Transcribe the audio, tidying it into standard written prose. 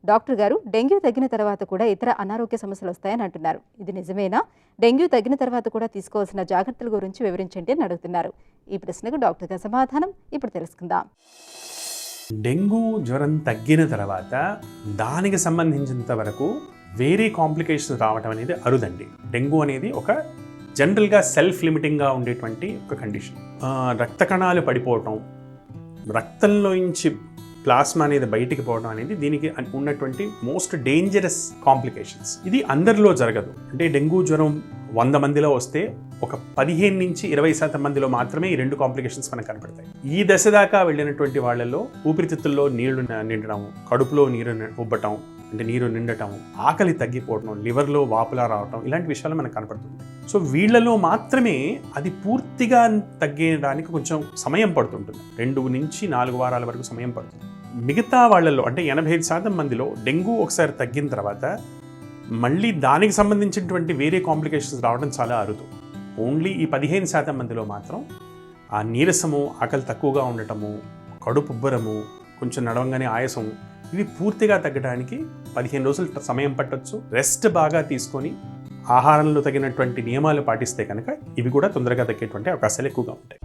Doctor గారు, dengue తగ్గిన తర్వాత కూడా ఇతర అనారోగ్య సమస్యలు వస్తాయని అంటున్నారు. ఇది నిజమేనా? డెంగ్యూ తగ్గిన తర్వాత కూడా తీసుకోవాల్సిన జాగ్రత్తల గురించి వివరించండి అని అడుగుతున్నారు. ఈ ప్రశ్నకు డాక్టర్ గారి సమాధానం ఇప్పుడు తెలుసుకుందాం. డెంగ్యూ జ్వరం తగ్గిన తర్వాత దానికి సంబంధించినంత వరకు వేరే కాంప్లికేషన్స్ రావడం అనేది అరుదండి. డెంగ్యూ అనేది ఒక జనరల్గా సెల్ఫ్ లిమిటింగ్గా ఉండేటువంటి ఒక కండిషన్. రక్త కణాలు పడిపోవటం, రక్తంలోంచి ప్లాస్మా అనేది బయటికి పోవడం అనేది దీనికి ఉన్నటువంటి మోస్ట్ డేంజరస్ కాంప్లికేషన్స్. ఇది అందరిలో జరగదు. అంటే డెంగ్యూ జ్వరం 100 మందిలో వస్తే ఒక 15 నుంచి 20% మందిలో మాత్రమే ఈ 2 కాంప్లికేషన్స్ మనకు కనపడతాయి. ఈ దశ దాకా వెళ్ళినటువంటి వాళ్ళలో ఊపిరితిత్తుల్లో నీళ్లు నిండడం, కడుపులో నీరు ఉబ్బటం అంటే నీరు నిండటం, ఆకలి తగ్గిపోవడం, లివర్లో వాపులా రావటం, ఇలాంటి విషయాలు మనకు కనపడుతుంది. సో వీళ్ళలో మాత్రమే అది పూర్తిగా తగ్గడానికి కొంచెం సమయం పడుతుంటుంది. 2 నుంచి 4 వారాల వరకు సమయం పడుతుంది. మిగతా వాళ్ళల్లో అంటే 85% మందిలో డెంగ్యూ ఒకసారి తగ్గిన తర్వాత మళ్ళీ దానికి సంబంధించినటువంటి వేరే కాంప్లికేషన్స్ రావడం చాలా అరుదు. ఓన్లీ ఈ 15% మందిలో మాత్రం ఆ నీరసము, ఆకలి తక్కువగా ఉండటము, కడుపు ఉబ్బరము, కొంచెం నడవంగానే ఆయాసం, ఇవి పూర్తిగా తగ్గడానికి 15 రోజులు సమయం పట్టొచ్చు. రెస్ట్ బాగా తీసుకొని ఆహారంలో తగినటువంటి నియమాలు పాటిస్తే కనుక ఇవి కూడా తొందరగా తగ్గేటువంటి అవకాశాలు ఎక్కువగా ఉంటాయి.